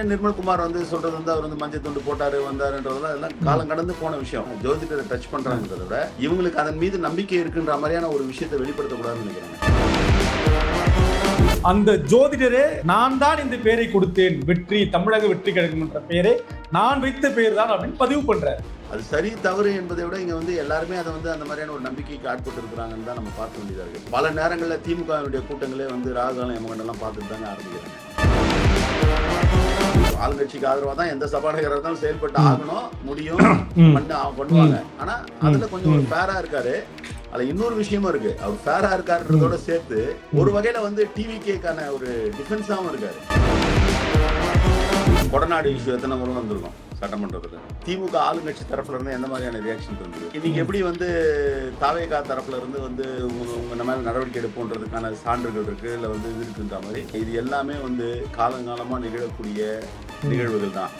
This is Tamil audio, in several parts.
நிர்மல்குமார் வந்து சொல்றது வந்து அவர் வந்து மஞ்சள் துண்டு போட்டாரு வந்தாருன்றதெல்லாம் எல்லாம் காலம் கடந்து போன விஷயம். ஜோதிடரை டச் பண்றாங்கிறத விட இவங்களுக்கு அதன் மீது நம்பிக்கை இருக்குன்ற மாதிரியான ஒரு விஷயத்தை வெளிப்படுத்தக்கூடாதுன்னு நினைக்கிறேன். அந்த ஜோதிடரே நான் தான் இந்த பெயரை கொடுத்தேன், வெற்றி தமிழக வெற்றி கழகம் என்ற பெயரை நான் வைத்த பெயர் தான் அப்படின்னு பதிவு பண்றாரு. அது சரி தவறு என்பதை விட இங்க வந்து எல்லாருமே அதை வந்து அந்த மாதிரியான ஒரு நம்பிக்கைக்கு ஆட்பட்டு இருக்கிறாங்கன்னு தான் நம்ம பார்க்க வேண்டியதா இருக்கு. பல நேரங்களில் திமுகவுடைய கூட்டங்களே வந்து ராகுகாலம் எமகண்டெல்லாம் பார்த்துட்டு தாங்க ஆரம்பிக்கிறாங்க. ஆளுங்கட்சிக்கு ஆதரவா தான் எந்த சபாநாயகராக இருந்தாலும் செயல்பட்டு ஆகணும், முடியும், பண்ணுவாங்க. ஆனா அதுல கொஞ்சம் ஒரு ஃபேரா இருக்காரு. அதுல இன்னொரு விஷயமும் இருக்கு. அவர் ஃபேரா இருக்காருன்றதோட சேர்த்து ஒரு வகையில வந்து டிவிகேக்கான ஒரு டிஃபென்ஸாவும் இருக்காரு. கொடநாடு இஷ்யூ எத்தனை முறை வந்திருக்கும் சட்டமன்றத்தில். திமுக ஆளுங்கட்சி தரப்புல இருந்து எந்த மாதிரியான ரியாக்ஷன் இருந்தது? இன்னைக்கு எப்படி வந்து தாவேகா தரப்புல இருந்து வந்து உங்க மேல நடவடிக்கை எடுப்போன்றதுக்கான சான்றுகள் இருக்கு, இல்ல வந்து இது இருக்குன்ற மாதிரி இது எல்லாமே வந்து காலங்காலமா நிகழக்கூடிய நிகழ்வுகள் தான்.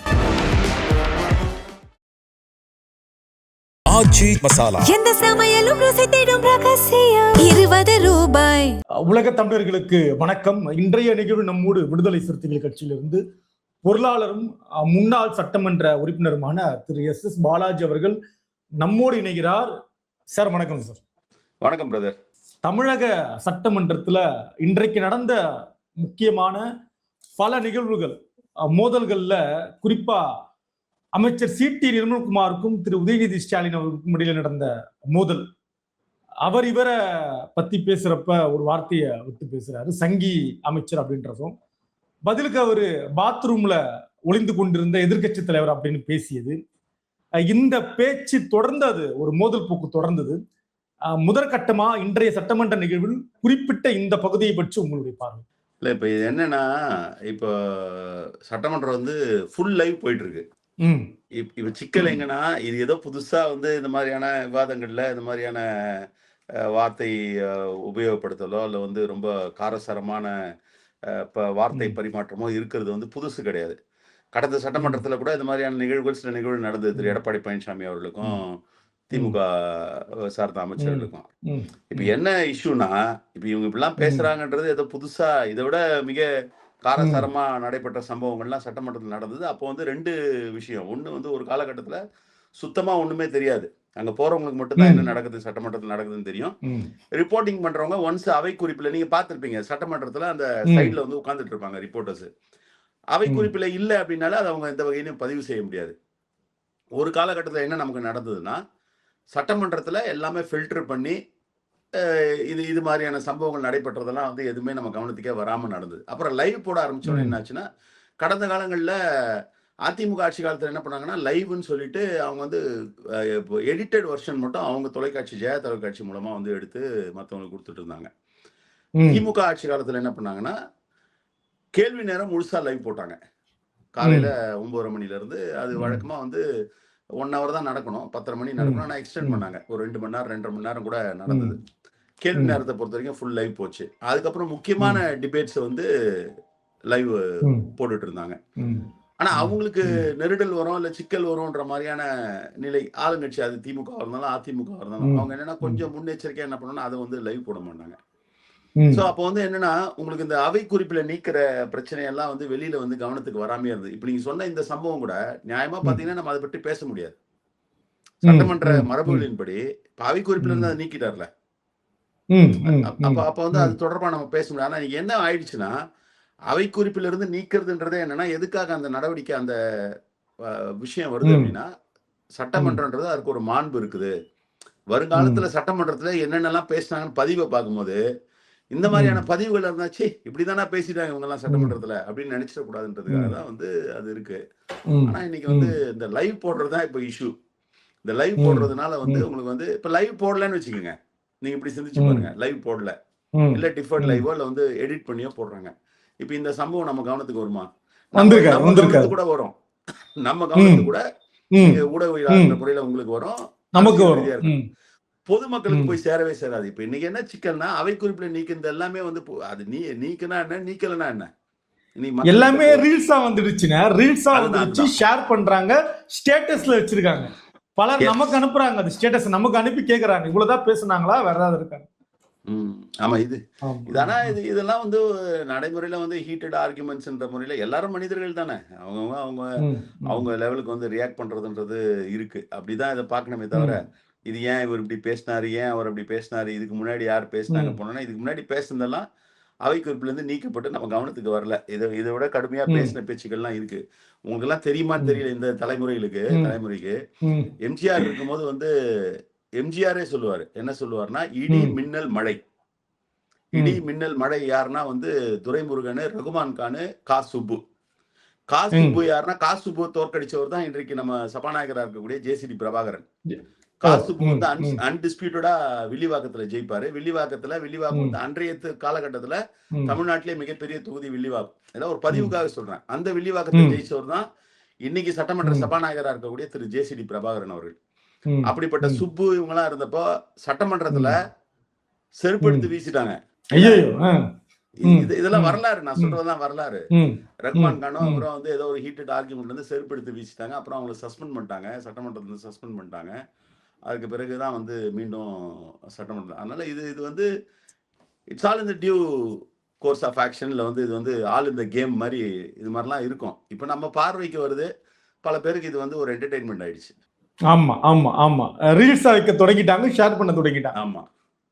ஆச்சி மசாலா எந்த சமையலும் ருசி தேடும் ரகசியம் 20 ரூபாய். உலக தமிழர்களுக்கு வணக்கம். இன்றைய நிகழ்வு நம்மோடு விடுதலை சிறுத்தைகள் கட்சியிலிருந்து பொருளாளரும் முன்னாள் சட்டமன்ற உறுப்பினருமான திரு எஸ் பாலாஜி அவர்கள் நம்மோடு இணைகிறார். சார் வணக்கம். சார் வணக்கம் பிரதர். தமிழக சட்டமன்றத்துல இன்றைக்கு நடந்த முக்கியமான பல நிகழ்வுகள், மோதல்கள்ல குறிப்பா அமைச்சர் சி.டி. நிர்மல்குமாருக்கும் திரு உதயநிதி ஸ்டாலின் அவருக்கும் இடையில நடந்த மோதல். அவர் இவரை பத்தி பேசுறப்ப ஒரு வார்த்தையை விட்டு பேசுறாரு, சங்கி அமைச்சர் அப்படின்றதும். பதிலுக்கு அவரு பாத்ரூம்ல ஒளிந்து கொண்டிருந்த எதிர்கட்சி தலைவர் அப்படின்னு பேசியது. இந்த பேச்சு தொடர்ந்து அது ஒரு மோதல் போக்கு தொடர்ந்தது. முதற்கட்டமா இன்றைய சட்டமன்ற நிகழ்வில் குறிப்பிட்ட இந்த பகுதியை பற்றி உங்களுடைய பார்வை? இல்ல இப்ப இது என்னன்னா, இப்போ சட்டமன்றம் வந்து ஃபுல் லைவ் போயிட்டு இருக்கு. இப்ப சிக்கல் எங்கன்னா, இது ஏதோ புதுசா வந்து இந்த மாதிரியான விவாதங்கள்ல இந்த மாதிரியான வார்த்தை உபயோகப்படுத்தலோ அல்ல வந்து ரொம்ப காரசாரமான வார்த்தை பரிமாற்றமோ இருக்கிறது வந்து புதுசு கிடையாது. கடந்த சட்டமன்றத்துல கூட இந்த மாதிரியான நிகழ்வுகள் சில நிகழ்வுகள் நடந்தது. திரு எடப்பாடி பழனிசாமி அவர்களுக்கும் திமுக சார்ந்த அமைச்சர்களுக்கும். இப்ப என்ன இஷ்யூனா, இப்ப இவங்க இப்படிலாம் பேசுறாங்கன்றது ஏதோ புதுசா, இதை விட மிக காரசாரமா நடைபெற்ற சம்பவங்கள்லாம் சட்டமன்றத்தில் நடந்தது. அப்போ வந்து ரெண்டு விஷயம். ஒண்ணு வந்து ஒரு காலகட்டத்துல சுத்தமா ஒண்ணுமே தெரியாது. அங்க போறவங்களுக்கு மட்டும்தான் என்ன நடக்குது சட்டமன்றத்தில் நடக்குதுன்னு தெரியும். ரிப்போர்ட்டிங் பண்றவங்க ஒன்ஸ் அவை குறிப்பில் நீங்க பார்த்திருப்பீங்க, சட்டமன்றத்துல அந்த சைட்ல வந்து உட்கார்ந்துட்டு இருப்பாங்க ரிப்போர்ட்டர்ஸ். அவை குறிப்பில் இல்லை அப்படின்னால அது அவங்க எந்த வகையிலும் பதிவு செய்ய முடியாது. ஒரு காலகட்டத்தில் என்ன நமக்கு நடந்ததுன்னா, சட்டமன்றத்துல எல்லாமே ஃபில்டர் பண்ணி இது மாதிரியான சம்பவங்கள் நடைபெற்றதெல்லாம் வந்து எதுவுமே நம்ம கவனத்துக்கே வராம நடந்தது. அப்புறம் லைவ் போட ஆரம்பிச்சோன்னு என்னாச்சுன்னா, கடந்த காலங்கள்ல அதிமுக ஆட்சி காலத்துல என்ன பண்ணாங்கன்னா, லைவ்னு சொல்லிட்டு அவங்க வந்து எடிட்டட் வெர்ஷன் மட்டும் அவங்க தொலைக்காட்சி ஜெயா தொலைக்காட்சி மூலமா வந்து எடுத்து மற்றவங்களுக்கு கொடுத்துட்டு இருந்தாங்க. திமுக ஆட்சி காலத்துல என்ன பண்ணாங்கன்னா, கேள்வி நேரம் முழுசா லைவ் போட்டாங்க. காலையில 9:30 மணில இருந்து. அது வழக்கமா வந்து 1 hour தான் நடக்கணும், 10:30 மணி நடக்கணும். ஆனா எக்ஸ்டெண்ட் பண்ணாங்க. ஒரு 2 மணி நேரம் 2.5 மணி நேரம் கூட நடந்தது. கேள்வி நேரத்தை பொறுத்த வரைக்கும் ஃபுல் லைவ் போச்சு. அதுக்கப்புறம் முக்கியமான டிபேட்ஸ் வந்து லைவ் போட்டுட்டு இருந்தாங்க. ஆனா அவங்களுக்கு நெருடல் வரும், இல்ல சிக்கல் வரும்ன்ற மாதிரியான நிலை ஆளுங்கட்சி, அது திமுக இருந்தாலும் அதிமுக இருந்தாலும், அவங்க என்னன்னா கொஞ்சம் முன்னெச்சரிக்கையா என்ன பண்ணணும், அதை வந்து லைவ் போட மாட்டாங்க. சோ அப்போ வந்து என்னன்னா, உங்களுக்கு இந்த அவை குறிப்பில நீக்கிற பிரச்சனையெல்லாம் வந்து வெளியில வந்து கவனத்துக்கு வராமே இருந்தது. இப்ப நீங்க சொன்ன இந்த சம்பவம் கூட நியாயமா பாத்தீங்கன்னா நம்ம அதை பற்றி பேச முடியாது. சட்டமன்ற மரபுகளின்படி அவை குறிப்பில இருந்து அதை நீக்கிட்டார்ல, அப்ப வந்து அது தொடர்பா நம்ம பேச முடியாது. ஆனா என்ன ஆயிடுச்சுன்னா, அவை குறிப்பிலிருந்து நீக்கிறதுன்றதே என்னன்னா, எதுக்காக அந்த நடவடிக்கை அந்த விஷயம் வருது அப்படின்னா, சட்டமன்றம்ன்றது அதுக்கு ஒரு மாண்பு இருக்குது. வருங்காலத்துல சட்டமன்றத்துல என்னென்னலாம் பேசினாங்கன்னு பதிவை பார்க்கும்போது, இந்த மாதிரியான பதிவுகள் இருந்தாச்சு இப்படிதானா பேசிட்டாங்க இவங்க எல்லாம் சட்டமன்றத்துல அப்படின்னு நினைச்சிட கூடாதுன்றதுக்காக தான் வந்து அது இருக்கு. ஆனா இன்னைக்கு வந்து இந்த லைவ் போடுறதுதான் இப்ப இஷ்யூ. இந்த லைவ் போடுறதுனால வந்து உங்களுக்கு வந்து இப்ப லைவ் போடலன்னு வச்சுக்கோங்க, நீங்க இப்படி சிந்திச்சு பாருங்க, லைவ் போடல, இல்ல டிஃபர்ட் லைவோ இல்ல வந்து எடிட் பண்ணியோ போடுறாங்க. இப்ப இந்த சம்பவம் நம்ம கவனத்துக்கு வருமா? நம்ம கவனத்துக்கு கூட வரும். நம்ம கவனத்துக்கு கூட ஊடகவியலாளர் முறையில உங்களுக்கு வரும், நமக்கு வரும். பொதுமக்களுக்கு போய் சேரவே சேராது. இப்ப இன்னைக்கு என்ன சிக்கல்னா, அவை குறிப்பில் நீக்கிறது எல்லாமே வந்து அது நீக்கினா என்ன, நீக்கலனா என்ன, எல்லாமே ரீல்ஸா வந்துடுச்சுங்க. ரீல்ஸா வந்துடுச்சு, ஷேர் பண்றாங்க, ஸ்டேட்டஸ்ல வச்சிருக்காங்க. பலர் நமக்கு அனுப்புறாங்க, அது ஸ்டேட்டஸ் நமக்கு அனுப்பி கேக்குறாங்க, இவ்வளவுதான் பேசுனாங்களா வேற ஏதாவது இருக்காங்க. ஆமா. இது ஆமா. இது ஆனா இதெல்லாம் வந்து நடைமுறையில வந்து ஹீட்டட் ஆர்குமெண்ட்ஸ்ன்ற முறையில எல்லாரும் மனிதர்கள் தானே. அவங்கவங்க அவங்க ம், ம், அவங்க லெவலுக்கு வந்து ரியாக்ட் பண்றதுன்றது இருக்கு. அப்படிதான் இத பார்க்கணுமே தவிர, ம், இது ஏன் இவர் இப்படி பேசினாரு? ஏன் அவர் அப்படி பேசினாரு? இதுக்கு முன்னாடி யார் பேசினாங்க ம், போனோம்னா, இதுக்கு முன்னாடி பேசினதெல்லாம் அவை குறிப்பிலிருந்து நீக்கப்பட்டு நம்ம கவனத்துக்கு வரல. இத விட கடுமையா ம், பேசின பேச்சுக்கள்லாம் இருக்கு. உங்களுக்கெல்லாம் தெரியுமான்னு ம், தெரியல இந்த தலைமுறைக்கு. ம், எம்ஜிஆர் இருக்கும்போது வந்து எம்ஜிஆரே சொல்லுவாரு. என்ன சொல்லுவாருன்னா, "இடி, ம், மின்னல், மழை." இடி, ம், மின்னல், மழை யாருன்னா வந்து துரைமுருகனு, ரகுமான் கானு, கா. சுப்பு. கா. சுப்பு ம். யாருன்னா, கா. சுப்புவ தோற்கடிச்சவர் தான் இன்றைக்கு நம்ம சபாநாயகரா இருக்கக்கூடிய ஜே.சி.டி. பிரபாகரன். ஓ! கா. சுப்பு ம், வந்து ம், அன்டிஸ்பியூட்டடா வில்லிவாக்கத்துல ஜெயிப்பாரு. வில்லிவாக்கம் ம், வந்து அன்றைய காலகட்டத்துல ம், தமிழ்நாட்டிலேயே மிகப்பெரிய தொகுதி வில்லிவாக்கம். ஏதோ ஒரு ம், பதிவுக்காக சொல்றேன். அந்த வில்லிவாக்கத்துல ம், ஜெயிச்சவர் தான் இன்னைக்கு சட்டமன்ற ம், சபாநாயகரா இருக்கக்கூடிய திரு ஜே.சி.டி. பிரபாகரன் அவர்கள். ம், அப்படிப்பட்ட ம், சுப்பு இவங்கலாம் இருந்தப்போ சட்டமன்றத்துல ம், செருப்பு ம். எடுத்து வீசிட்டாங்க. என்ன? ஐயய்யோ! ம், இதெல்லாம் ம், வரலாறு. நான் ம், சொல்றதெல்லாம் வரலாறு. ம், ம், ரகுமான் கானும் ம், அவரும் வந்து ஏதோ ஒரு ஹீட்டட் ஆர்கியூமெண்ட்ல இருந்து செருப்பு எடுத்து வீசிட்டாங்க. அப்புறம் அவங்கள சஸ்பெண்ட் பண்ணிட்டாங்க. சட்டமன்றத்துல இருந்து சஸ்பெண்ட் பண்ணிட்டாங்க. அதுக்கு பிறகு தான் வந்து மீண்டும் சட்டமன்றம். அதனால இது இது வந்து it's all in the due course of ஆக்ஷன்ல வந்து இது வந்து ஆல் இன் த கேம் மாரி இது மாரிலாம் இருக்கும். இப்ப நம்ம பார்வைக்கு வருது. பல பேருக்கு இது வந்து ஒரு என்டர்டெயின்மென்ட் ஆயிடுச்சு. ஆமா, ஆமா, ஆமா. ரீல்ஸா வைக்க தொடங்கிட்டாங்க. ஷேர் பண்ண தொடங்கிட்டாங்க. ஆமா.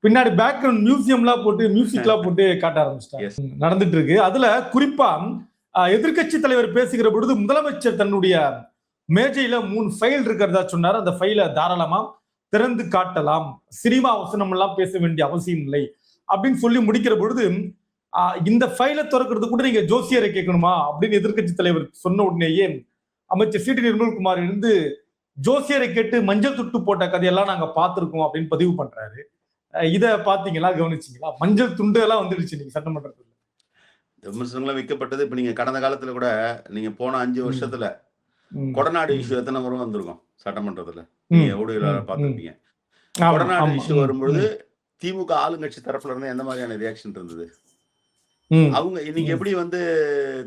பின்னாடி பேக்ரவுண்ட் மியூசியம்லாம் போட்டு மியூசிக்லாம் போட்டு காட்ட ஆரம்பிச்சிட்டாங்க. எஸ். நடந்துட்டு இருக்கு. அதுல குறிப்பா எதிர்க்கட்சி தலைவர் பேசுகிற பொழுது முதலமைச்சர் தன்னுடைய மேஜையில 3 ஃபைல் இருக்கிறதா சொன்னார். அந்த ஃபைல தாராளமா திறந்து காட்டலாம். சினிமா வசனம் எல்லாம் பேச வேண்டிய அவசியம் இல்லை அப்படின்னு சொல்லி முடிக்கிற பொழுது இந்த ஃபைலை திறக்கிறது கூட நீங்க ஜோசியரை கேட்கணுமா அப்படின்னு எதிர்க்கட்சி தலைவர் சொன்ன உடனேயே அமைச்சர் சி.டி. நிர்மல்குமார் இருந்து ஜோசியரை கேட்டு மஞ்சள் துட்டு போட்ட கதையெல்லாம் நாங்க பார்த்திருக்கோம் அப்படின்னு பதிவு பண்றாரு. இத பாத்தீங்களா, கவனிச்சீங்களா? மஞ்சள் துண்டு எல்லாம் வந்துடுச்சு நீங்க சட்டமன்றத்துல. விமர்சனங்கள்லாம் வைக்கப்பட்டது. இப்ப நீங்க கடந்த காலத்துல கூட நீங்க போன 5 ம், வருஷத்துல ம், கொடநாடு ம், இஷ்யூ எத்தனை முறை வந்திருக்கும் சட்டமன்றத்துல? ம், நீங்க ஊடகவியலாளரா ம், ம். பார்த்திருப்பீங்க. ஆமா, கொடநாடு ஆமா. இஷ்யூ ம், வரும்பொழுது ம், திமுக ஆளுங்கட்சி தரப்புல இருந்து எந்த மாதிரியான ரியாக்ஷன் இருந்தது? ம், அவங்க இன்னைக்கு ம், எப்படி வந்து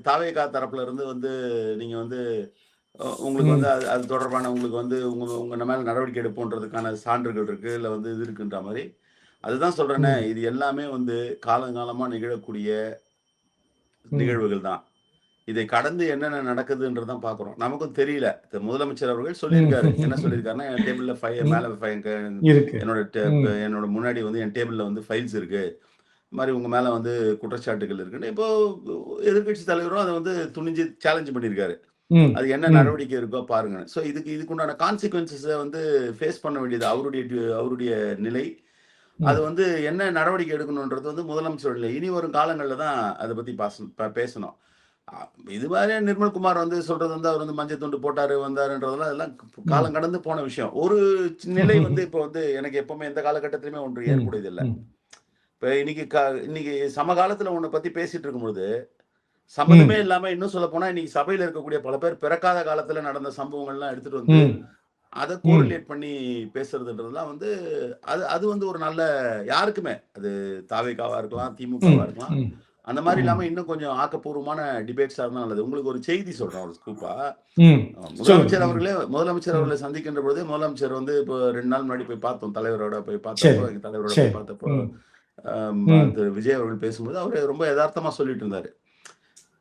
தாவேகா தரப்புல இருந்து வந்து நீங்க வந்து உங்களுக்கு வந்து ம், அது அது தொடர்பான உங்களுக்கு வந்து உங்க உங்க மேல நடவடிக்கை எடுப்போன்றதுக்கான சான்றுகள் இருக்கு. இல்ல வந்து இது இருக்குன்ற மாரி. அதுதான் சொல்றேனே, ம், இது எல்லாமே வந்து காலங்காலமா நிகழக்கூடிய ம், நிகழ்வுகள் தான். இதை கடந்து என்னென்ன நடக்குதுன்றத தான் பார்க்குறோம். நமக்கும் தெரியல. முதலமைச்சர் அவர்கள் சொல்லியிருக்காரு. என்ன ம், சொல்லியிருக்காருன்னா, என் டேபிள்ல ம். மேல இருக்கு. என்னோட ம், என்னோட முன்னாடி வந்து என் டேபிள்ல வந்து ஃபைல்ஸ் இருக்கு. இது மாரி உங்க மேல வந்து குற்றச்சாட்டுகள் இருக்குன்னு. இப்போ எதிர்க்கட்சி தலைவரும் அத வந்து துணிஞ்சு சேலஞ்ச் பண்ணியிருக்காரு. ம், அது என்ன ம், நடவடிக்கை இருக்கோ பாருங்க. ஸோ இதுக்குண்டான கான்சிக்வென்ஸஸ வந்து ஃபேஸ் பண்ண வேண்டியது அவருடைய நிலை. அது ம், வந்து என்ன நடவடிக்கை எடுக்கணுன்றது வந்து முதலமைச்சரோட நிலை. இனி வரும் காலங்கள்ல தான் அத பத்தி பேசணும். அ இது மாரியே நிர்மல்குமார் வந்து சொல்றது வந்து அவர் வந்து மஞ்சள் துண்டு போட்டாரு, வந்தாருன்றதெல்லாம் அதெல்லாம் ம், காலம் கடந்து போன விஷயம். ஒரு நிலை வந்து இப்போ வந்து எனக்கு எப்பவுமே எந்த காலகட்டத்திலுமே ஒன்று ம், ஏற்புடையதில்ல. ம், இப்ப இன்னைக்கு சமகாலத்துல ஒண்ண பத்தி பேசிட்டு இருக்கும்பொழுது, சம்மந்தமே ம், இல்லாம இன்னும் சொல்லப்போனா இன்னைக்கு சபையில இருக்கக்கூடிய பல பேர் பிறக்காத காலத்துல நடந்த சம்பவங்கள்லாம் எடுத்துட்டு வந்து, ம், அத ம், கோரிலேட் பண்ணி பேசுறதுன்றதெல்லாம் வந்து அது அது வந்து ஒரு நல்ல யாருக்குமே அது தாவேகாவா இருக்கலாம், திமுகவா ம், இருக்கலாம். ம், அந்த மாரி ம், இல்லாம இன்னும் கொஞ்சம் ஆக்கப்பூர்வமான டிபேட்ஸா இருந்தா நல்லது. உங்களுக்கு ஒரு செய்தி சொல்றேன் ஒரு ஸ்கூப்பா. ம். சொல்லுங்க. ம், முதலமைச்சர் ம். அவர்கள சந்திக்கின்ற பொழுது, முதலமைச்சர் வந்து இப்போ 2 நாள் முன்னாடி போய் பார்த்தோம். தலைவரோட போய் பார்த்தப்போ, சரி, எங்க தலைவரோட சரி. போய் பார்த்தப்போ, ம், ம். திரு விஜய் அவர்கள் பேசும்போது, அவரு ரொம்ப எதார்த்தமா சொல்லிட்டு இருந்தாரு.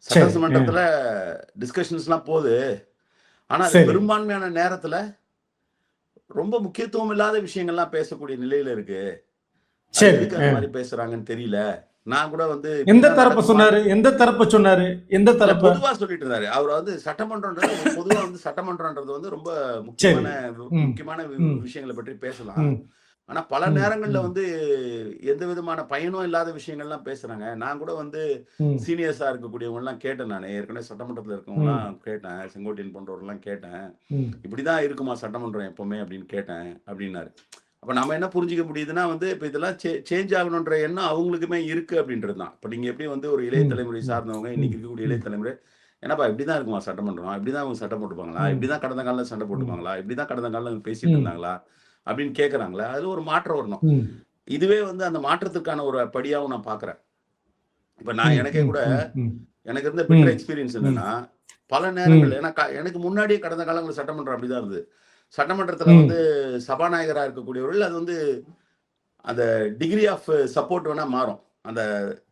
சரி. சட்டமன்றத்துல டிஸ்கஷன்ஸ்லாம் போது. ஆனா, அது சரி, பெரும்பான்மையான நேரத்துல ரொம்ப முக்கியத்துவம் இல்லாத விஷயங்கள்லாம் பேசக்கூடிய நிலையில இருக்கு. அது சரி. எதுக்கு அந்த மாரி பேசுறாங்கன்னு தெரியல. நான் கூட வந்து எந்த இப்படிதான் தரப்ப நடக்குமா? சொன்னாரு? எந்த தரப்ப சொன்னாரு? எந்த இல்ல தரப்ப? பொதுவா சொல்லிட்டு இருந்தாரு. அவரு வந்து பொதுவா வந்து சட்டமன்றம்ன்றது வந்து ரொம்ப சரி. முக்கியமான ம், முக்கியமான ம், விஷயங்கள பற்றி பேசலாம். ம், ஆனா பல ம், நேரங்கள்ல ம், வந்து எந்த விதமான பயனும் இல்லாத விஷயங்கள்லாம் பேசுறாங்க. நான் கூட வந்து ம், சீனியர்ஸா இருக்கக்கூடியவங்கலாம் கேட்டேன் நானு. ஏற்கனவே சட்டமன்றத்துல ம், இருக்கவங்கலாம் கேட்டேன். செங்கோட்டையன் போன்றவர்கள்லாம் கேட்டேன். ம், "இப்படிதான் இருக்குமா சட்டமன்றம் எப்பவுமே?" அப்படின்னு கேட்டேன் அப்படின்னாரு. அப்ப நம்ம என்ன புரிஞ்சுக்க முடியுதுன்னா வந்து, இப்ப இதெல்லாம் சேஞ்ச் ஆகணுன்ற எண்ணம் அவங்களுக்குமே இருக்கு அப்படின்றது தான். இப்ப நீங்க எப்படி வந்து ஒரு இளைய ம், தலைமுறை ம், சார்ந்தவங்க, ம், இன்னைக்கு இருக்கக்கூடிய இளைய ம், தலைமுறை, "என்னப்பா இப்படிதான் இருக்குமா சட்டமன்றம்? இப்படிதான் அவங்க சண்டை போட்டுப்பாங்களா? ம், இப்படிதான் கடந்த காலத்துல சண்டை ம், போட்டுப்பாங்களா? இப்படிதான் கடந்த காலத்துல இவங்க பேசிட்டு ம், இருந்தாங்களா?" அப்படின்னு கேட்கறாங்கல்ல. அதுல ஒரு மாற்றம் வரணும். ம், இதுவே வந்து அந்த மாற்றத்துக்கான ஒரு படியாவும் நான் பார்க்கிறேன். இப்ப நான் ம், எனக்கே ம், கூட ம், எனக்கு இருந்த ம், பிட்டர் எக்ஸ்பீரியன்ஸ் ம், என்னன்னா, பல ம், நேரங்கள்ல ஏன்னா எனக்கு முன்னாடியே கடந்த காலங்கள்ல சட்டமன்றம் அப்படிதான் இருந்தது. சட்டமன்றத்துல வந்து ம், சபாநாயகரா இருக்கக்கூடியவர்கள் அது வந்து அந்த டிகிரி ஆஃப் சப்போர்ட் வேணா மாறும், அந்த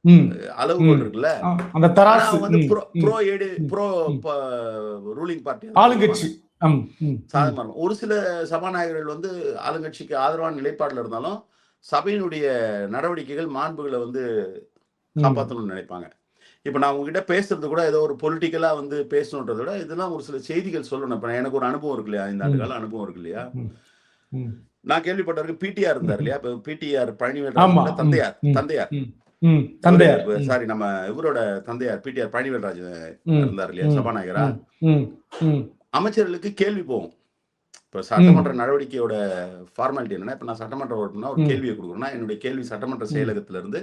ம், அளவுகோல் ம். இருக்குல்ல. அந்த ஆனா தராசு. அவங்க வந்து ம், ம், ப்ரோ ம். ரூலிங் பார்ட்டி தான் ஆளுங்கட்சி. இருப்பாங்க. ம், ம், ம், சாதகமா இருக்கும். ஒரு சில சபாநாயகர்கள் வந்து ஆளுங்கட்சிக்கு ஆதரவான நிலைப்பாடுல இருந்தாலும், சபையினுடைய நடவடிக்கைகள், மாண்புகள வந்து ம், காப்பாத்தணும்னு நினைப்பாங்க. இப்ப நான் உங்ககிட்ட பேசுறது கூட ஏதோ ஒரு பொலிட்டிக்கலா வந்து பேசணுன்றத விட, இதெல்லாம் ஒரு சில செய்திகள் சொல்லணும். இப்ப எனக்கு ஒரு அனுபவம் இருக்கு இல்லையா? 5 ஆண்டு ம், கால அனுபவம் இருக்கு இல்லையா? ம், ம், நான் கேள்விப்பட்டவரைக்கும் பிடிஆர் இருந்தார் ம். இல்லையா? இப்ப பிடிஆர் ஆமா. பழனிவேல்ராஜனோட ம், தந்தையார். ம், தந்தையார். ம், ம். இவரு தந்தையார். ம், சாரி நம்ம இவரோட தந்தையார் பிடிஆர் பழனிவேல்ராஜன் ம், இருந்தார் இல்லையா? ம், சபாநாயகரா? ம், ம், ம், அமைச்சர்களுக்கு கேள்வி போகும். இப்ப ம், சட்டமன்ற நடவடிக்கையோட ஃபார்மாலிட்டி என்னன்னா, இப்ப நான் சட்டமன்ற உறுப்பினர்னா ஒரு ம், கேள்விய குடுக்குறேன்னா, என்னுடைய கேள்வி சட்டமன்ற ம், செயலகத்துல இருந்து,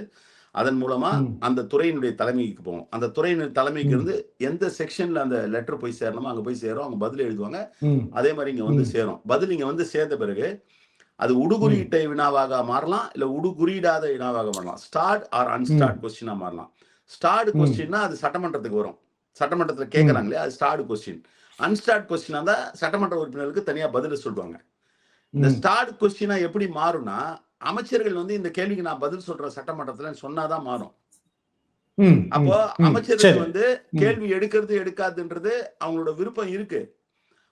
அதன் மூலமா ம், அந்த துறையினுடைய தலைமைக்கு போகும். அந்த துறையினுடைய தலைமைக்கு ம், இருந்து எந்த செக்ஷன்ல அந்த லெட்டர் போய் சேரணுமோ, அங்க போய் சேரும். அவங்க பதில் எழுதுவாங்க. ம், அதே மாரி இங்க வந்து ம், சேரும். பதில் இங்க வந்து சேர்ந்த பிறகு, அது ம், உடுகுறியிட்ட வினாவாக மாறலாம். இல்ல உடுகுறியிடாத வினாவாக மாறலாம். ஸ்டார்ட் ஆர் ம், அன்ஸ்டார்ட் கொஸ்டினா மாறலாம். ஸ்டார்ட் ம், கொஸ்டின்னா அது சட்டமன்றத்துக்கு வரும். சட்டமன்றத்துல ம், கேட்கறாங்க இல்லையா? அது ஸ்டார்ட் கொஸ்டின். அன்ஸ்டார்ட் கொஸ்டினா இருந்தா சட்டமன்ற உறுப்பினர்களுக்கு தனியா பதில் சொல்லுவாங்க. இந்த ம், ஸ்டார்ட் கொஸ்டினா எப்படி மாறும்னா, அமைச்சர்கள் வந்து இந்த கேள்விக்கு நான் பதில் சொல்றேன் சட்டமன்றத்துல சொன்னா தான் மாறும். ம், அப்போ ம், ம். அமைச்சர்கள் சரி. வந்து ம், கேள்வி எடுக்கிறது, எடுக்காதுன்றது அவங்களோட விருப்பம் இருக்கு.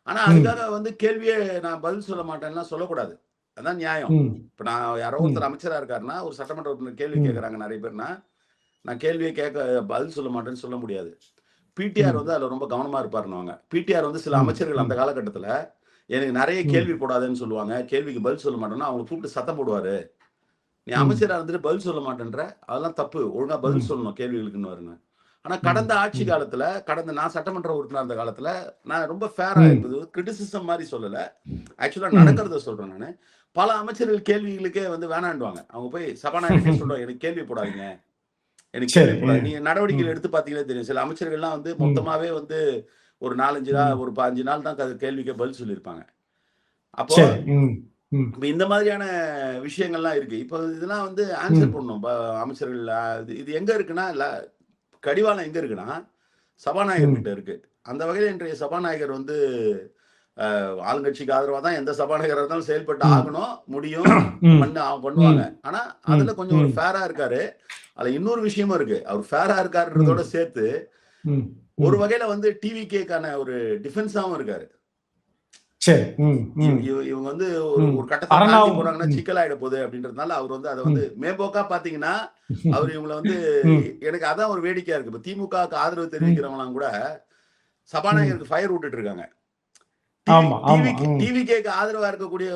ஆனா ம், அதுக்காக வந்து கேள்வியே நான் பதில் சொல்ல மாட்டேன்லாம் சொல்லக்கூடாது. அதான் நியாயம். ம், இப்ப நான் யாரோ ம், ஒருத்தர் அமைச்சரா இருக்காருன்னா, ஒரு சட்டமன்ற உறுப்பினர் கேள்வி ம், கேட்கறாங்க நெறைய பேர்னா, நான் கேள்வியே பதில் சொல்ல மாட்டேன்னு சொல்ல முடியாது. பிடிஆர் ம், வந்து அதுல ரொம்ப கவனமா இருப்பாருன்னுவாங்க. பிடிஆர் வந்து சில ம், அமைச்சர்கள் அந்த ம், காலகட்டத்துல, எனக்கு நெறைய ம், கேள்வி போடாதேன்னு சொல்லுவாங்க. கேள்விக்கு பதில் சொல்ல மாட்டேன்னா, அவங்கள கூப்பிட்டு சத்தம் போடுவாரு. "நீ ம், அமைச்சரா இருந்துட்டு பதில் சொல்ல மாட்டேன்ற, அதெல்லாம் தப்பு. ஒழுங்கா பதில் ம், சொல்லணும் கேள்விகளுக்குன்னுவாருங்க." ஆனா ம், கடந்த ஆட்சி ம், காலத்துல, நான் சட்டமன்ற உறுப்பினரா இருந்த காலத்துல, நான் ரொம்ப ஃபேரா ம், இப்ப கிரிட்டிசிசம் மாரி சொல்லல. ஆக்சுவலா ம். நடக்கிறத சொல்றேன் நானு. பல அமைச்சர்கள் கேள்விகளுக்கே வந்து வேணான்டுவாங்க. அவங்க போய் சபாநாயகர்ட்டயே சொல்றாங்க, "எனக்கு கேள்வி போடாதீங்க. எனக்கு கேள்வி சரி. போடாதீங்க." நீங்க நடவடிக்கைகள் ம், எடுத்து பார்த்தீங்கன்னா தெரியும். சில அமைச்சர்கள்லாம் வந்து ம், மொத்தமாவே வந்து ஒரு 4, 5 ம். ஒரு 5 நாள் தான் கேள்விக்கே பதில் சொல்லியிருப்பாங்க. அப்போ சரி. ம், ம், இப்ப இந்த மாதிரியான விஷயங்கள்லாம் இருக்கு. இப்போ இதெல்லாம் வந்து ஆன்ஸர் ம், பண்ணணும். அமைச்சர்கள் இது இது எங்க இருக்குன்னா, கடிவாளம் எங்க இருக்குன்னா, சபாநாயகர் கிட்ட ம், இருக்கு. அந்த வகையில இன்றைய சபாநாயகர் வந்து ஆளுங்கட்சிக்கு ஆதரவா தான் எந்த சபாநாயகரா இருந்தாலும் செயல்பட்டு ம், ஆகணும், முடியும், ம், பண்ணுவாங்க. ம், ஆனா, ம், அதுல கொஞ்சம் ஒரு ம், ஃபேரா இருக்காரு. அதுல இன்னொரு விஷயமும் இருக்கு. அவர் ஃபேரா இருக்காருன்றதோட ம், சேர்த்து, ம், ஒரு ம். வகையில வந்து டிவிகேக்கான ஒரு டிஃபென்ஸாவும் இருக்காரு. சரி. ம், ம், இவங்க வந்து ஒரு ம். ஒரு கட்டத்துல தாண்டி அரணாவும். போனாங்கன்னா ம், சிக்கலாயிட போகுது அப்படின்றதுனால அவர் வந்து அத வந்து ம், மேம்போக்கா பார்த்தீங்கன்னா, அவர் இவங்கள வந்து ம், எனக்கு அதான் ஒரு வேடிக்கையா இருக்கு. இப்ப திமுகவுக்கு ஆதரவு ம், தெரிவிக்கிறவங்கலாம் கூட ம். சபாநாயகருக்கு ஃபயர் விட்டுட்டு இருக்காங்க. ஆமா, ஆமா. ம், டிவிகேக்கு ஆதரவா இருக்கக்கூடிய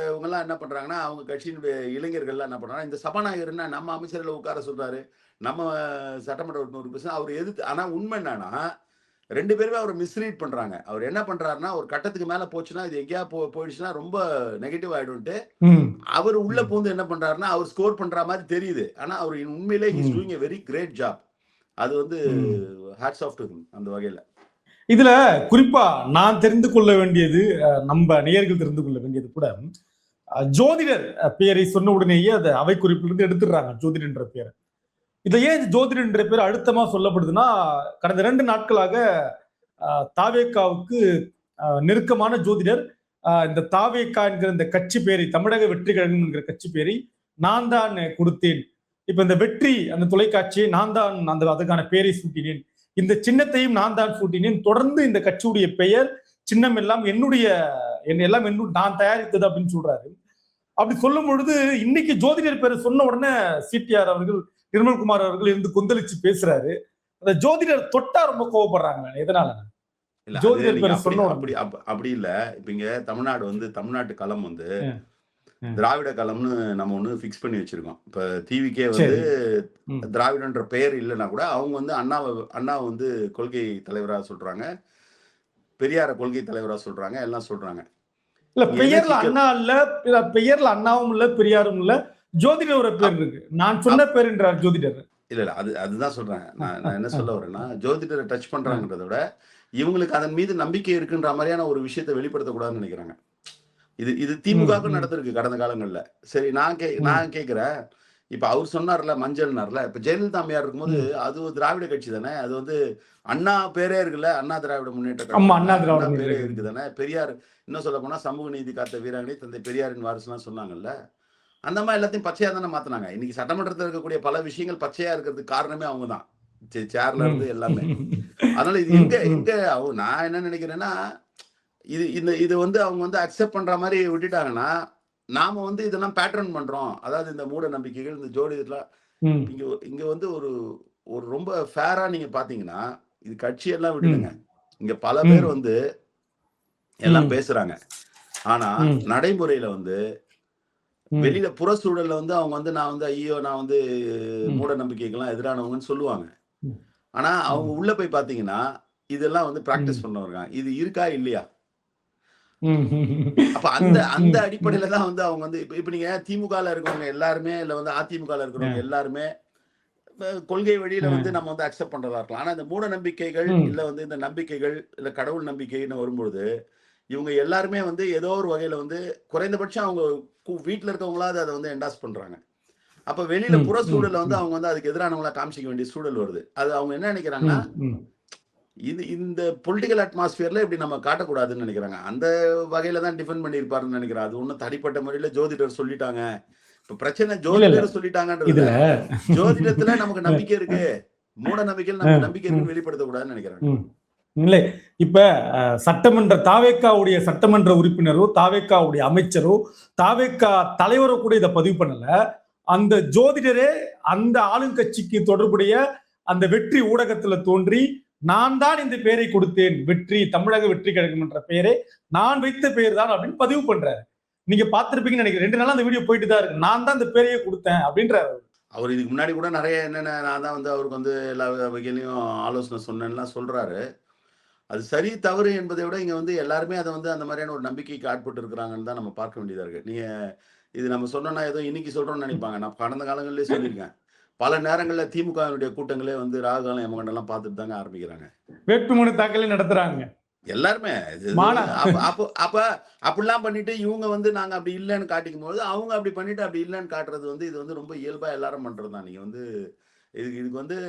இவங்கலாம் என்ன பண்றாங்கன்னா, அவங்க கட்சியினுடைய இளைஞர்கள்லாம் என்ன பண்றாங்கன்னா, இந்த சபாநாயகர் என்ன நம்ம அமைச்சர்கள உட்கார சொல்றாரு. நம்ம சட்டமன்ற உறுப்பினர் பேசுனா அவர் எதிர்த்து ஆனா உண்மை என்னன்னா, 2 பேருமே அவர மிஸ்ரீட் பண்றாங்க. அவர் என்ன பண்றாருன்னா, ஒரு கட்டத்துக்கு மேல போச்சுன்னா, இது எங்கேயா போயிடுச்சுன்னா ரொம்ப நெகட்டிவ் ஆயிடும்ன்ட்டு, ம், அவரு உள்ள ம், பூந்து என்ன பண்றாருன்னா, அவர் ஸ்கோர் பண்ற மாரி தெரியுது. ஆனா, அவரு உண்மையிலே he is um, doing a very great job. அது வந்து ம். ஹேட்ஸ் ஆஃப் டூ ஹிம் அந்த வகையில. இதுல குறிப்பா நான் தெரிந்து கொள்ள வேண்டியது, நம்ப நேயர்கள் தெரிந்து கொள்ள வேண்டியது கூட, ஜோதிடர் பெயரை சொன்ன உடனேயே அத அவை குறிப்பிலிருந்து எடுத்துடுறாங்க ஜோதிடர்ன்ற பேர. இத ஏன் ஜோதிடர் என்ற பேர் அழுத்தமா சொல்லப்படுதுன்னா, கடந்த 2 நாட்களாக தாவேகாவுக்கு நெருக்கமான ஜோதிடர் இந்த தாவேகா என்கிற இந்த கட்சி பேரை, தமிழக வெற்றி கழகம் என்கிற கட்சி பேரை நான் தான் கொடுத்தேன். இப்ப இந்த வெற்றி அந்த தொலைக்காட்சியை நான் தான் அதுக்கான பேரை சூட்டினேன். இந்த சின்னத்தையும் நான் தான் சூட்டினேன். தொடர்ந்து இந்த கட்சியுடைய பெயர், சின்னம் எல்லாம் நான் தயாரித்தது அப்படின்னு சொல்றாரு. அப்படி சொல்லும் பொழுது இன்னைக்கு ஜோதிடர் பேரை சொன்ன உடனே சிடிஆர் அவர்கள், நிர்மல்குமார் அவர்கள் இருந்து கொந்தளிச்சு பேசுறாரு. அந்த ஜோதிடர் தொட்டா ரொம்ப கோவப்படுறாங்க. எதனால? இல்ல அது ஜோதிடர் நீங்க பேரை அப்படி சொன்ன அப்படி உடனே. அப்படி இல்ல. இப்ப இங்க தமிழ்நாடு வந்து தமிழ்நாட்டு களம் வந்து ம், ம். திராவிட களம்னு நம்ம ஒண்ணு ஃபிக்ஸ் பண்ணி வச்சிருக்கோம். இப்ப டிவிகே வந்து சரி. ம். திராவிடன்ற பெயர் இல்லன்னா கூட, அவங்க வந்து அண்ணாவ வந்து கொள்கை தலைவரா சொல்றாங்க. பெரியார கொள்கை தலைவரா சொல்றாங்க. எல்லாம் சொல்றாங்க. இல்ல இங்க என்ன பெயர்ல சிக்கல்? அண்ணா இல்ல, பெயர்ல அண்ணாவும் இல்ல, பெரியாரும் இல்ல. ஜோதிடர் ஒரு பேர் அப் இருக்கு. நான் அப் சொன்ன பேர் என்றார் ஜோதிடர். இல்ல. அதுதான் சொல்றேன். அ, நான் அ, நான் என்ன அ, சொல்ல வரேன்னா, ஜோதிடர டச் அ. பண்றாங்கன்றத விட, இவங்களுக்கு அதன் மீது நம்பிக்கை இருக்குன்ற மாரியான ஒரு விஷயத்த வெளிப்படுத்தக்கூடாதுன்னு நெனைக்கிறாங்க. இது இது ம், திமுகவுக்கும் ம், நடந்திருக்கு கடந்த காலங்கள்ல. சரி ம், நான் கேட்கிறேன். இப்ப அவர் சொன்னார்ல மஞ்சள்னார்ல. இப்ப ஜெயலலிதா அம்மையார் இருக்கும்போது, ம். அது ஒரு திராவிட கட்சி தானே. அது வந்து அண்ணா பேரே இருக்குல்ல. அண்ணா திராவிட முன்னேற்ற ஆமா, கழகம்னு. அண்ணா அண்ணா திராவிட முன்னேற்ற பேரே கழகம். இருக்கு தானே. பெரியார் இன்னும் சொல்லப்போனா சமூக நீதி காத்த வீராங்கனை தந்தை பெரியாரின் வாரிசுலாம் சொன்னாங்கல்ல. அந்த மாதிரி எல்லாத்தையும் பச்சையா தானே மாத்தினாங்க. இன்னைக்கு சட்டமன்றத்தில் இருக்கக்கூடிய பல விஷயங்கள் பச்சையா இருக்கிறதுக்கு காரணமே அவங்க தான். சேர்ல இருந்து எல்லாமே. அதனால இது எங்க நான் என்ன நினைக்கிறேன்னா, இது வந்து அவங்க வந்து அக்செப்ட் பண்ற மாதிரி விட்டுட்டாங்கன்னா, நாம வந்து இதெல்லாம் பேட்டர்ன் பண்றோம். அதாவது இந்த மூட நம்பிக்கைகள், இந்த ஜோடியெல்லாம் இங்க வந்து ஒரு ரொம்ப ஃபேரா நீங்க பாத்தீங்கன்னா, இது கட்சியெல்லாம் விடுங்க. இங்க பல பேர் வந்து எல்லாம் பேசுறாங்க. ஆனா நடைமுறையில வந்து வெளியில புற சூழல்ல வந்து அவங்க வந்து நான் வந்து ஐயோ நான் வந்து மூட நம்பிக்கைக்கெல்லாம் எதிரானவங்கன்னு சொல்லுவாங்க. ஆனா அவங்க உள்ள போய் பாத்தீங்கன்னா இதெல்லாம் வந்து பிராக்டிஸ் பண்ணவங்க. இது இருக்கா இல்லையா? அப்ப அந்த அடிப்படையில தான் வந்து அவங்க வந்து இப்ப நீங்க திமுகல இருக்கவங்க எல்லாருமே இல்ல வந்து அதிமுகல இருக்கிறவங்க எல்லாருமே கொள்கை வழியில வந்து நம்ம வந்து அக்செப்ட் பண்றதா இருக்கலாம். ஆனா இந்த மூட நம்பிக்கைகள் இல்ல வந்து இந்த நம்பிக்கைகள் இல்ல கடவுள் நம்பிக்கைன்னு வரும்பொழுது இவங்க எல்லாருமே வந்து ஏதோ ஒரு வகையில வந்து குறைந்தபட்சம் அவங்க வீட்டுல இருக்கவங்களாவது அதை வந்து என்டாஸ் பண்றாங்க. அப்ப வெளியில புற சூழல்ல வந்து அவங்க வந்து அதுக்கு எதிரானவங்களா காமிச்சிக்க வேண்டிய சூழல் வருது. அது அவங்க என்ன நினைக்கிறாங்கன்னா, இந்த பொலிட்டிக்கல் அட்மாஸ்பியர்ல இப்படி நம்ம காட்டக்கூடாதுன்னு நினைக்கிறாங்க. அந்த வகையில தான் டிஃபெண்ட் பண்ணியிருப்பாருன்னு நினைக்கிறேன். அது ஒன்றும் தனிப்பட்ட முறையில ஜோதிடர் சொல்லிட்டாங்க. இப்ப பிரச்சனை ஜோதிடர் சொல்லிட்டாங்கன்றது ஜோதிடத்துல நமக்கு நம்பிக்கை இருக்கு, மூட நம்பிக்கையில் நமக்கு நம்பிக்கை இருக்குன்னு வெளிப்படுத்தக்கூடாதுன்னு நினைக்கிறாங்க. இல்லை, இப்ப சட்டமன்ற தாவேக்காவுடைய சட்டமன்ற உறுப்பினரோ தாவேக்காவுடைய அமைச்சரோ தாவேக்கா தலைவரோ கூட இதை பதிவு பண்ணல. அந்த ஜோதிடரே அந்த ஆளுங்கட்சிக்கு தொடர்புடைய அந்த வெற்றி ஊடகத்துல தோன்றி நான் தான் இந்த பெயரை கொடுத்தேன், வெற்றி தமிழக வெற்றி கழகம் என்ற பெயரை நான் வைத்த பெயர் தான் அப்படின்னு பதிவு பண்றாரு. நீங்க பார்த்திருப்பீங்கன்னு நினைக்கிறேன். 2 நாளா அந்த வீடியோ போயிட்டு தான் இருக்கு. நான் தான் இந்த பேரையே கொடுத்தேன் அப்படின்றாரு. அவர் இதுக்கு முன்னாடி கூட நிறைய என்னென்ன நான் தான் வந்து அவருக்கு வந்து எல்லா வகையிலையும் ஆலோசனை சொன்னேன்லாம் சொல்றாரு. அது சரி தவறு என்பதை விட இங்க வந்து எல்லாருமே அதை வந்து அந்த மாதிரியான ஒரு நம்பிக்கைக்கு ஆட்பட்டு இருக்கிறாங்கன்னு தான் நம்ம பார்க்க வேண்டியதா இருக்கு. நீங்க இது நம்ம சொன்னோம்னா ஏதோ இன்னைக்கு சொல்றோம்னு நினைப்பாங்க. நான் கடந்த காலங்களிலே சொல்லியிருக்கேன். பல நேரங்கள்ல திமுகவினுடைய கூட்டங்களே வந்து ராகுகாலம் யமகண்டெல்லாம் பார்த்துட்டு தாங்க ஆரம்பிக்கிறாங்க. வேட்புமனு தாக்கலே நடத்துறாங்க எல்லாருமே. அப்ப அப்படிலாம் பண்ணிட்டு இவங்க வந்து நாங்க அப்படி இல்லைன்னு காட்டிக்கும் போது அவங்க அப்படி பண்ணிட்டு அப்படி இல்லைன்னு காட்டுறது வந்து இது வந்து ரொம்ப இயல்பா எல்லாரும் பண்றதுதான். நீங்க வந்து இதுக்கு வந்து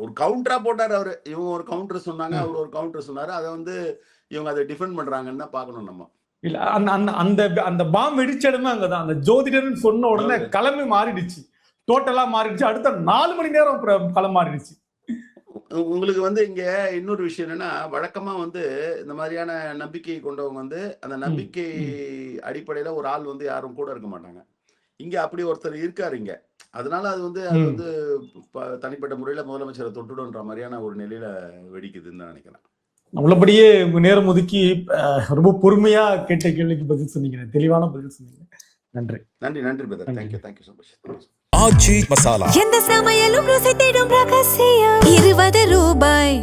ஒரு கவுண்டரா போட்டாரு அவரு. இவங்க ஒரு கவுண்டர் சொன்னாங்க, அவர் ஒரு கவுண்டர் சொன்னாரு. அதை வந்து இவங்க அதை டிஃபெண்ட் பண்றாங்கன்னு தான் பார்க்கணும் நம்ம. இல்ல அந்த பாம் வெடிச்ச இடமே அங்கதான். அந்த ஜோதிடர்னு சொன்ன உடனே கிளம்பி மாறிடுச்சு, டோட்டலா மாறிடுச்சு. அடுத்த 4 மணி நேரம் களம் மாறிடுச்சு. உங்களுக்கு வந்து இங்க இன்னொரு விஷயம் என்னன்னா, வழக்கமா வந்து இந்த மாதிரியான நம்பிக்கை கொண்டவங்க வந்து அந்த நம்பிக்கை அடிப்படையில ஒரு ஆள் வந்து யாரும் கூட இருக்க மாட்டாங்க. இங்க அப்படி ஒருத்தர் இருக்காரு இங்க. அதனால அது வந்து தனிப்பட்ட முறையில முதலமைச்சரை தொட்டுடுன்ற மாதிரியான ஒரு நிலையில வெடிக்குதுன்னு தான் நினைக்கிறேன். உள்ளபடியே நேரம் ஒதுக்கி ரொம்ப பொறுமையா கேட்ட கேள்விக்கு பதில் சொன்னீங்க, தெளிவான பதில் சொன்னீங்க. நன்றி நன்றி நன்றி brother. Thank you so much. Aachi masala எந்த சமையலும் ருசி தேடும் ரகசியம் 20 ரூபாய்.